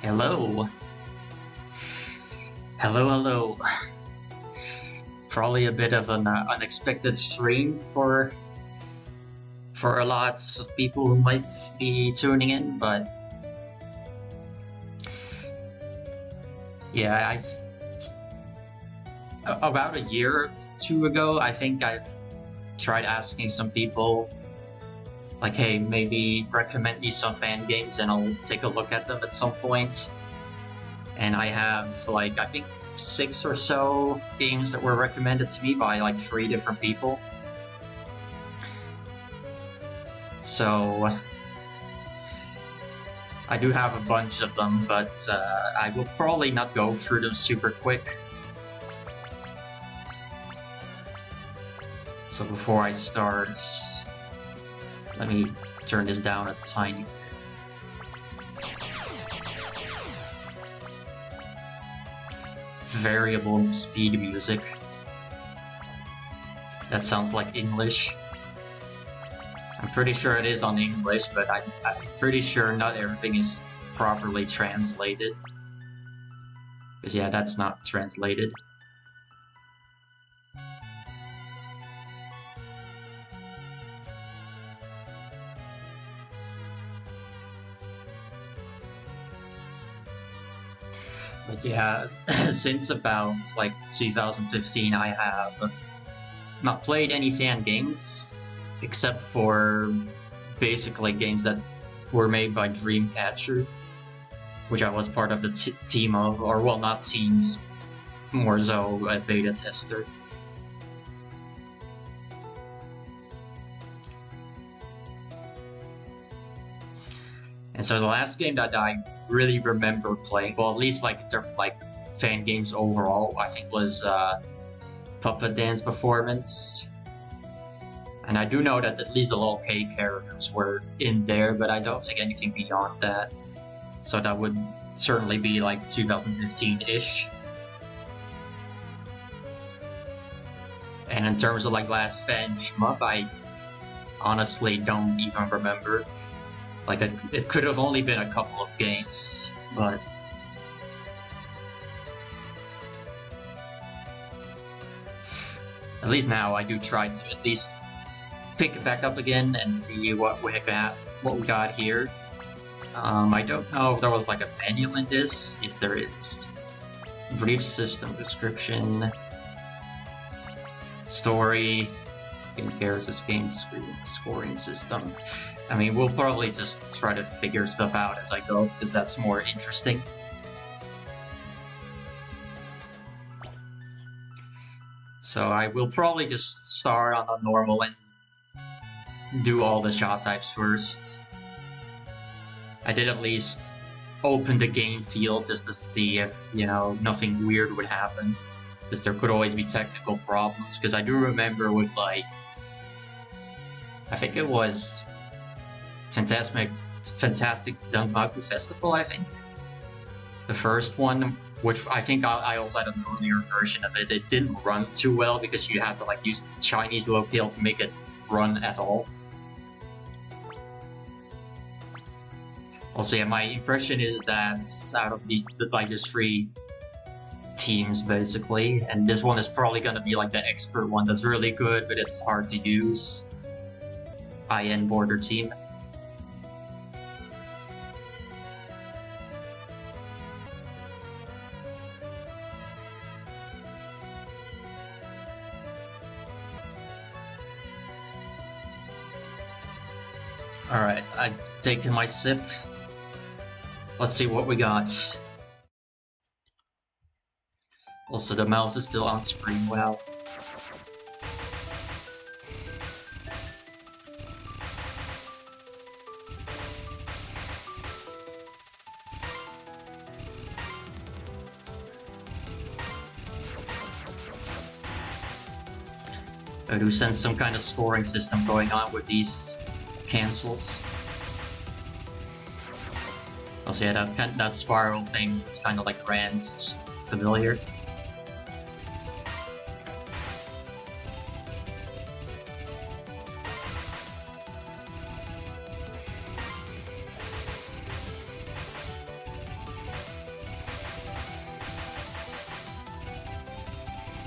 Hello. Hello, hello. Probably a bit of an unexpected stream for a lot of people who might be tuning in, but yeah, about a year or two ago, I think I've tried asking some people like, hey, maybe recommend me some fan games and I'll take a look at them at some point. And I have like, I think 6 or so games that were recommended to me by like 3 different people. So I do have a bunch of them, but I will probably not go through them super quick. So before I start, let me turn this down a tiny bit. Variable speed music. That sounds like English. I'm pretty sure it is on English, but I'm pretty sure not everything is properly translated. Because yeah, that's not translated. But yeah, since about like 2015, I have not played any fan games except for basically games that were made by Dreamcatcher, which I was part of the team of, or well, not teams, more so a beta tester. And so the last game that I really remember playing, well, at least like in terms of like fan games overall, I think was Puppet Dance Performance. And I do know that at least the little K characters were in there, but I don't think anything beyond that. So that would certainly be like 2015-ish. And in terms of like last fanshmup, I honestly don't even remember. Like it could have only been a couple of games, but at least now I do try to at least pick it back up again and see what we got here. I don't know if there was like a manual in this. Yes, there is. Brief system description, story, game characters, game scoring system. I mean, we'll probably just try to figure stuff out as I go, because that's more interesting. So I will probably just start on a normal and do all the shot types first. I did at least open the game field just to see if, you know, nothing weird would happen, because there could always be technical problems, because I do remember with like, I think it was Fantastic Danmaku Festival, I think. The first one, which I think I also had an earlier version of it. It didn't run too well because you had to like use Chinese locale to make it run at all. Also, yeah, my impression is that out of the like there's 3 teams basically, and this one is probably gonna be like the expert one that's really good, but it's hard to use. IN border team. Alright, I've taken my sip. Let's see what we got. Also, the mouse is still on screen. Wow. I do sense some kind of scoring system going on with these cancels. Also, yeah, that spiral thing is kind of like Rand's familiar.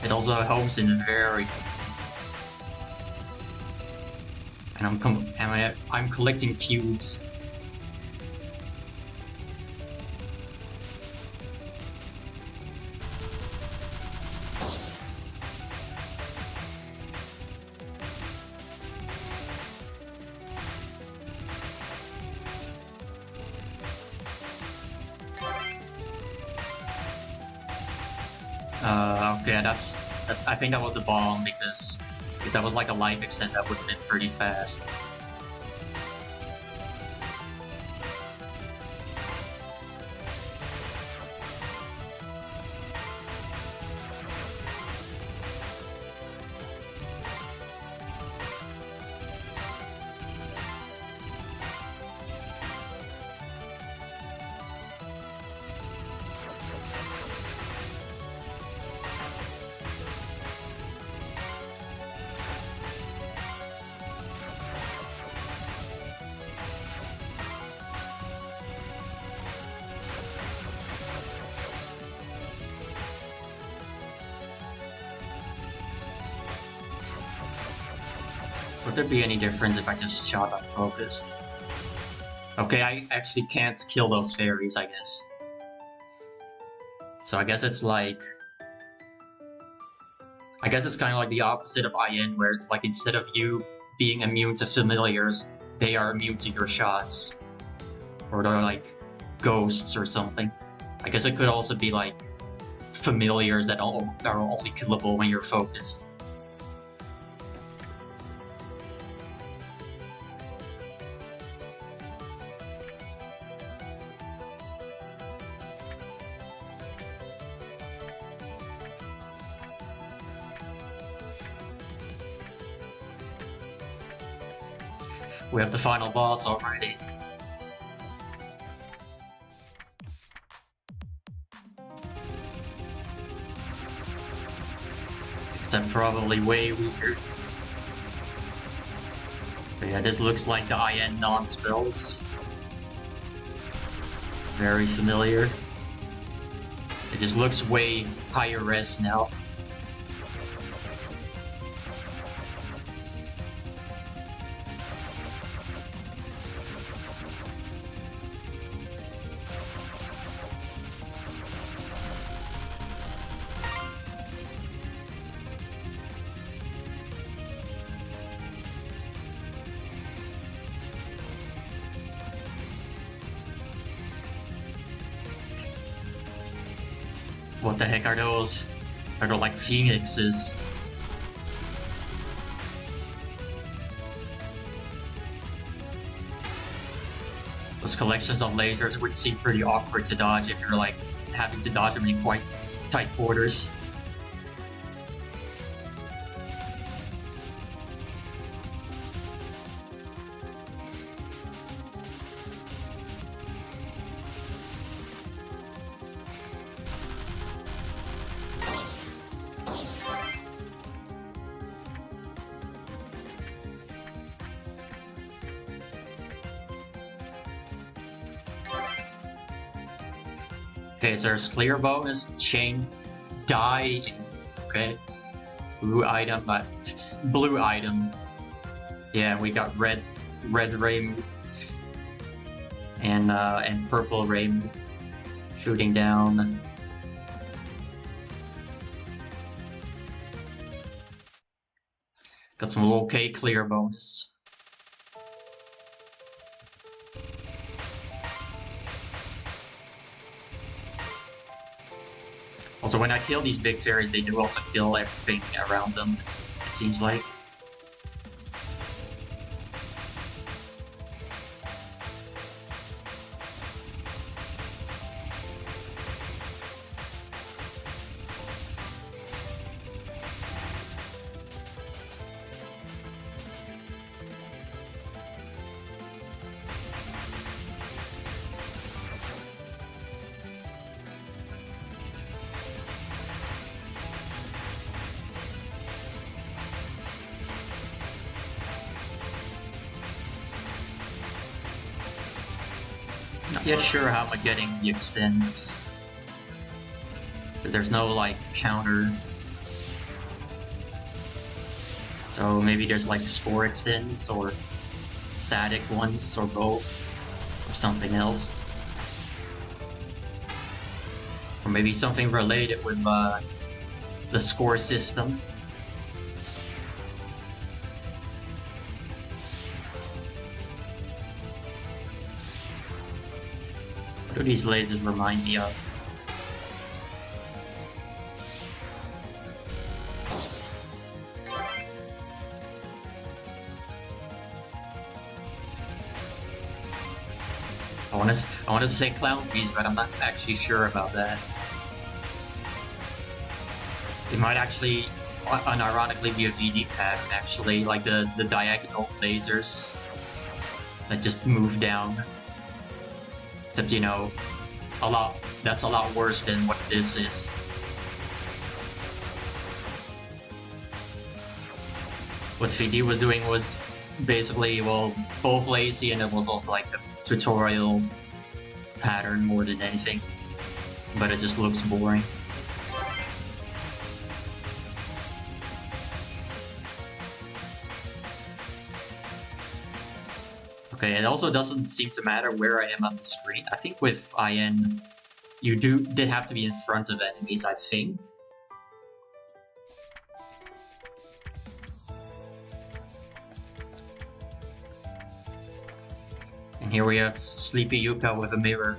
It also homes in very... And I'm collecting cubes. Okay, I think that was the bomb, because if that was like a life extend, that would have been pretty fast. Would there be any difference if I just shot unfocused? Okay, I actually can't kill those fairies, I guess. So I guess it's like... I guess it's kind of like the opposite of IN, where it's like instead of you being immune to familiars, they are immune to your shots. Or they're like ghosts or something. I guess it could also be like familiars that are only killable when you're focused. We have the final boss already. Except probably way weaker. But yeah, this looks like the IN non-spells. Very familiar. It just looks way higher res now. What the heck are those? Are they like phoenixes? Those collections of lasers would seem pretty awkward to dodge if you're like having to dodge them in quite tight quarters. Okay, so there's clear bonus, chain, die, okay. Blue item, blue item. Yeah, we got red ray and purple ray shooting down. Got some okay clear bonus. Also, when I kill these big fairies, they do also kill everything around them, it seems like. Not yet sure how am I getting the extends. But there's no like counter. So maybe there's like score extends or static ones or both or something else. Or maybe something related with the score system. What do these lasers remind me of? I want to say clown bees, but I'm not actually sure about that. It might actually, unironically, be a VD pattern. Actually, like the diagonal lasers that just move down. Except, you know, that's a lot worse than what this is. What VD was doing was basically, well, both lazy, and it was also like a tutorial pattern more than anything. But it just looks boring. Okay, it also doesn't seem to matter where I am on the screen. I think with IN, you did have to be in front of enemies, I think. And here we have Sleepy Yuka with a mirror.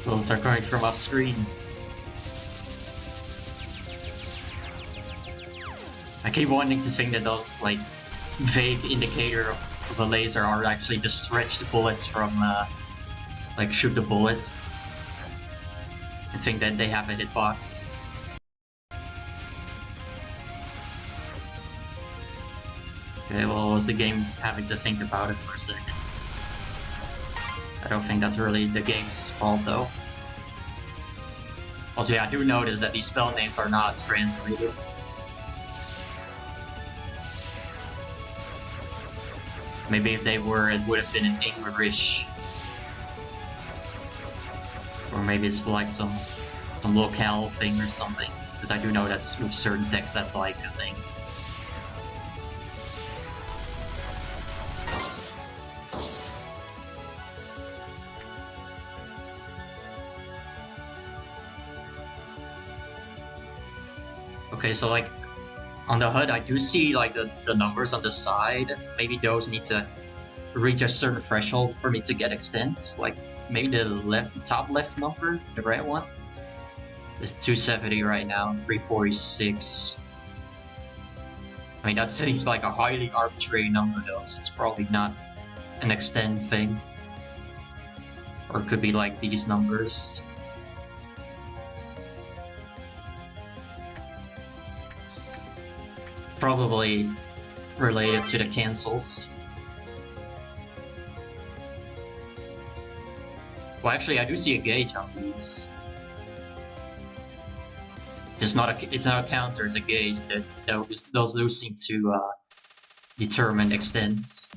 Those are coming from off screen. I keep wanting to think that those like vague indicator of a laser are actually just stretched bullets from like shoot the bullets. I think that they have a hitbox. Okay, well, was the game having to think about it for a second? I don't think that's really the game's fault, though. Also, yeah, I do notice that these spell names are not translated. Maybe if they were, it would have been in English. Or maybe it's like some locale thing or something. Because I do know that's with certain text that's like a thing. Okay, so like on the HUD, I do see like the numbers on the side. Maybe those need to reach a certain threshold for me to get extends. Like maybe the top left number, the red one, is 270 right now, 346. I mean, that seems like a highly arbitrary number though, so it's probably not an extend thing. Or it could be like these numbers. Probably related to the cancels. Well, actually, I do see a gauge on these. It's not a counter, it's a gauge that those do seem to determine extents.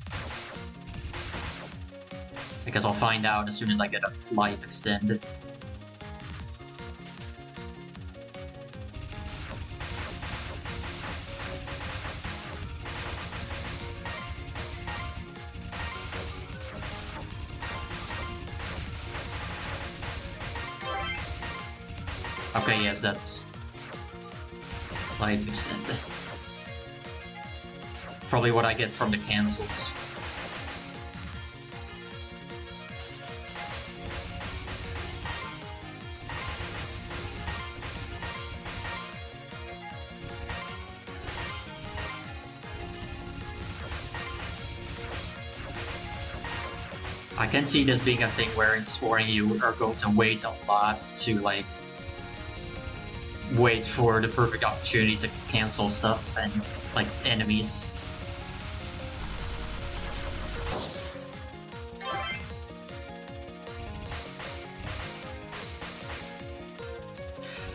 Because I'll find out as soon as I get a life extended. Okay, yes, that's life extended. Probably what I get from the cancels. I can see this being a thing where in scoring you are going to wait a lot to like wait for the perfect opportunity to cancel stuff and like enemies.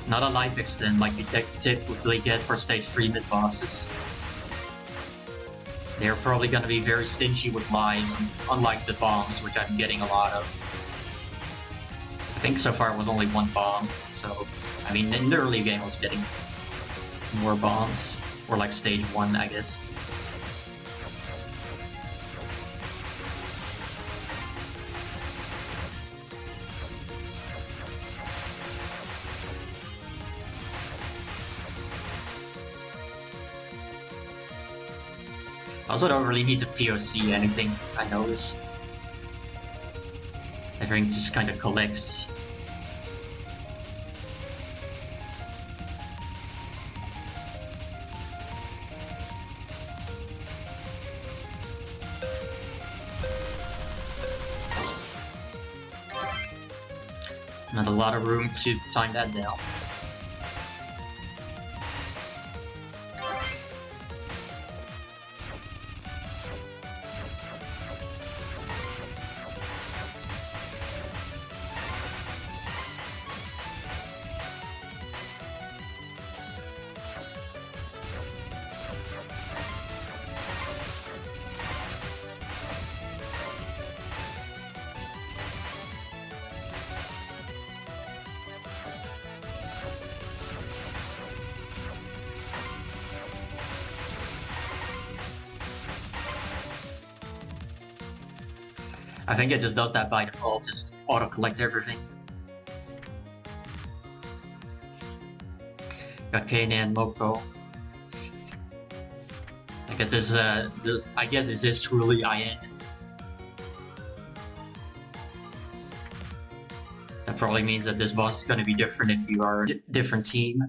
Not a life extend like you typically get for stage 3 mid-bosses. They're probably going to be very stingy with lives, unlike the bombs, which I'm getting a lot of. I think so far it was only one bomb, so... I mean, in the early game I was getting more bombs. Or like stage 1, I guess. I also don't really need to POC anything, I notice. Everything just kind of collects. Not a lot of room to time that down. I think it just does that by default, just auto-collect everything. Got Kane and Moko. I guess this is truly IN. That probably means that this boss is going to be different if you are a different team.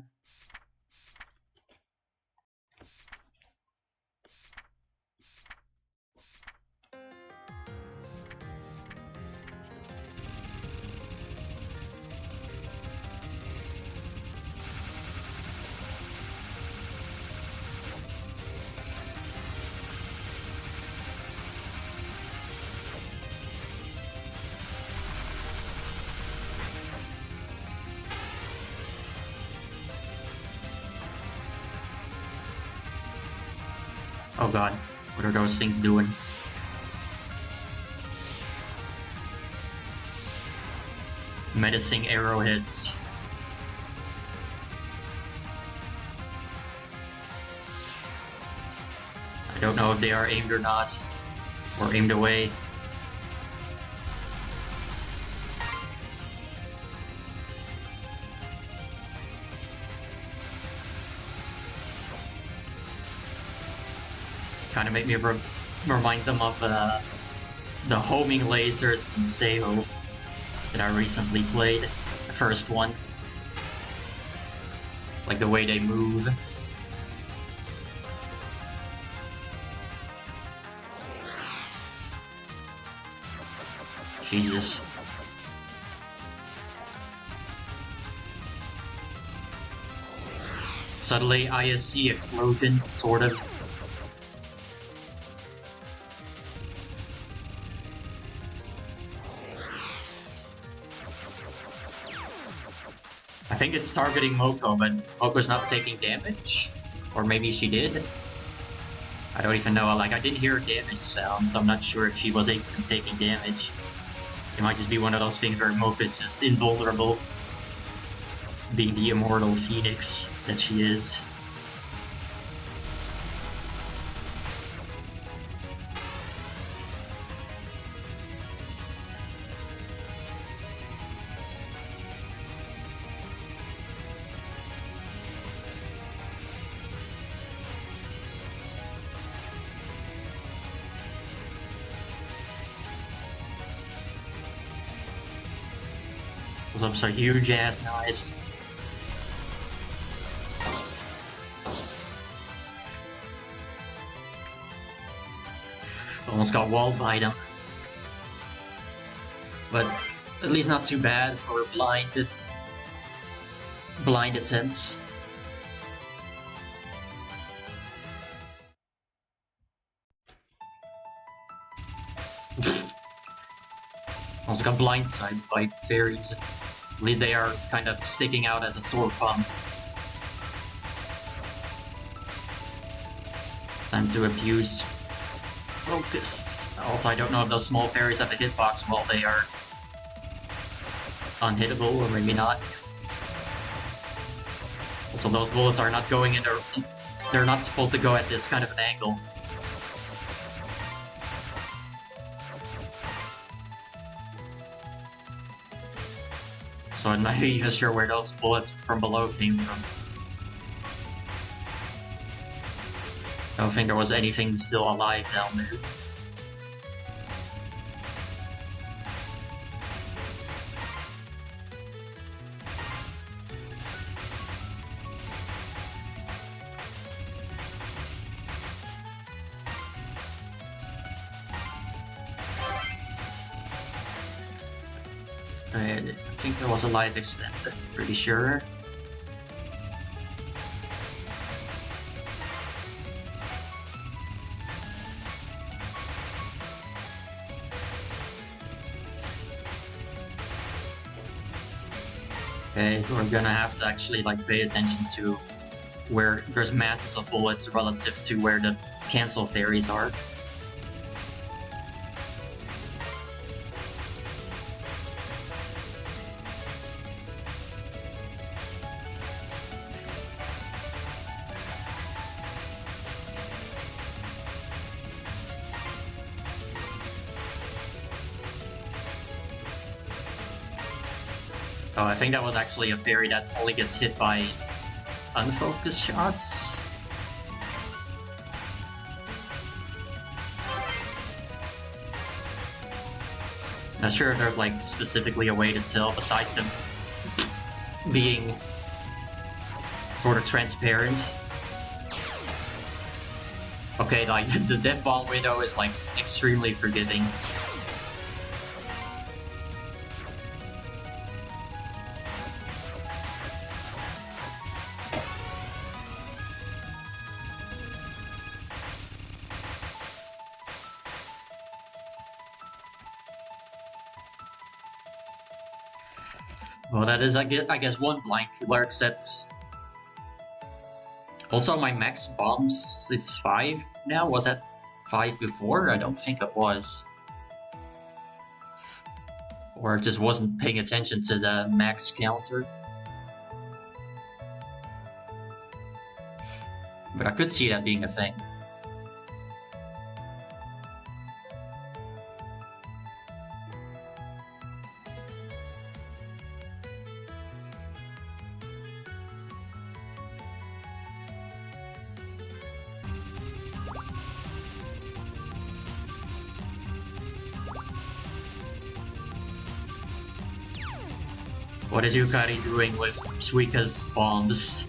Oh god, what are those things doing? Menacing arrowheads. I don't know if they are aimed or not, or aimed away. Kind of make me remind them of the homing lasers in Touhou that I recently played, the first one. Like the way they move. Jesus. Suddenly ISC explosion, sort of. I think it's targeting Moko, but Moko's not taking damage? Or maybe she did? I don't even know, like I didn't hear a damage sound, so I'm not sure if she was even taking damage. It might just be one of those things where Moko's just invulnerable, being the immortal phoenix that she is. Those are some huge ass knives. Almost got walled by them. but at least not too bad for blind attempts. Also got blindsided by fairies. At least they are kind of sticking out as a sore thumb. Time to abuse focus. Also, I don't know if those small fairies have a hitbox while they are unhittable, or maybe not. Also, those bullets are not going in they're not supposed to go at this kind of an angle. So I'm not even sure where those bullets from below came from. I don't think there was anything still alive down there. I think there was a life extender, pretty sure. Okay, we're gonna have to actually like pay attention to where there's masses of bullets relative to where the cancel fairies are. Oh, I think that was actually a fairy that only gets hit by unfocused shots. Not sure if there's like specifically a way to tell besides them being sort of transparent. Okay, like the death bomb window is like extremely forgiving. Well, that is, I guess one blind killer, except... Also, my max bombs is 5 now? Was that 5 before? I don't think it was. Or I just wasn't paying attention to the max counter. But I could see that being a thing. What is Yukari doing with Suika's bombs?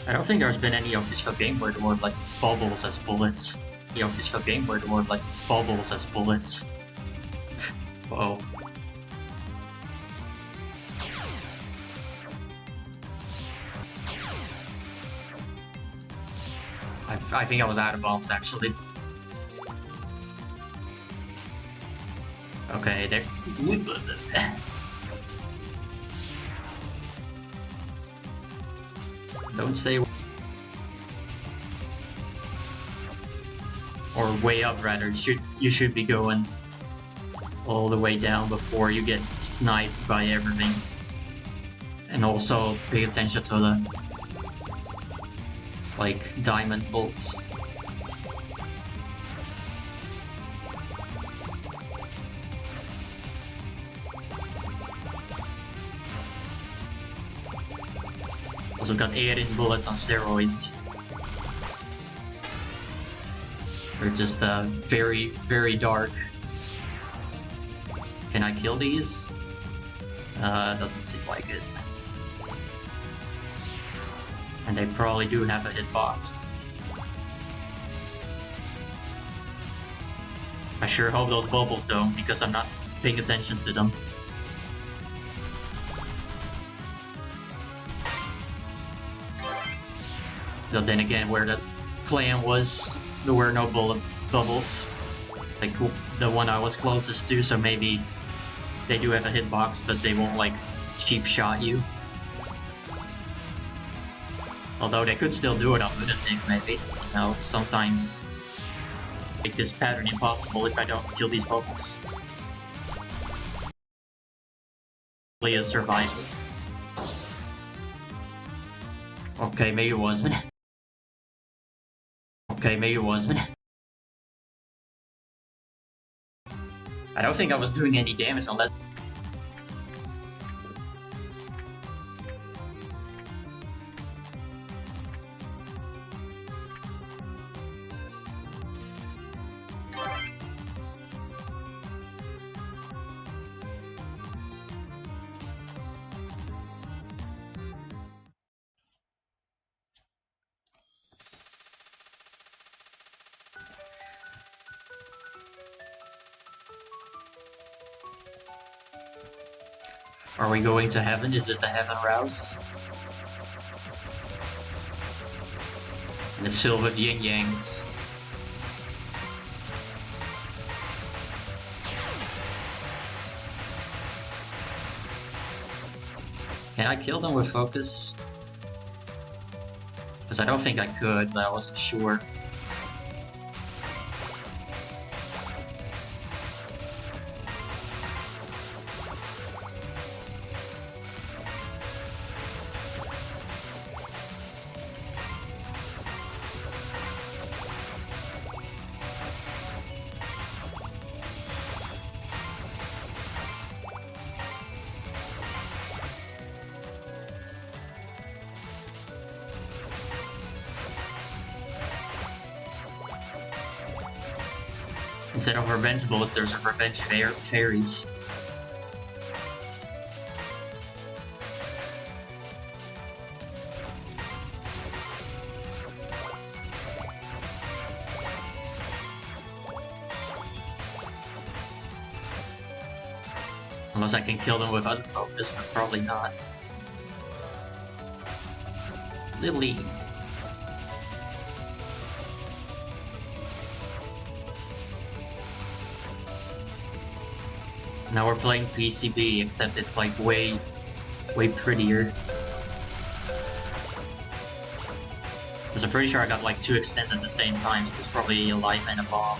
I don't think there's been any official game where the word like bubbles as bullets. The official game where the word like bubbles as bullets. Whoa. I think I was out of bombs actually. Okay, there. Don't stay. Or way up rather. You should be going all the way down before you get sniped by everything. And also pay attention to the like diamond bolts. Also got air-in bullets on steroids. They're just very, very dark. Can I kill these? Doesn't seem like it. And they probably do have a hitbox. I sure hope those bubbles don't, because I'm not paying attention to them. But then again, where the plan was, there were no bullet bubbles. Like the one I was closest to, so maybe they do have a hitbox, but they won't like cheap shot you. Although they could still do it on lunatic, maybe. You know, sometimes make this pattern impossible if I don't kill these bubbles. Play a survival. Okay, maybe it wasn't. Okay, maybe it wasn't. I don't think I was doing any damage unless... Are we going to heaven? Is this the heaven rouse? And it's filled with yin-yangs. Can I kill them with focus? Because I don't think I could, but I wasn't sure. Instead of revenge bullets, there's a revenge fairies. Unless I can kill them with unfocus, but probably not. Lily. Now we're playing PCB, except it's like way prettier. Because I'm pretty sure I got like 2 extents at the same time, so it's probably a life and a bomb.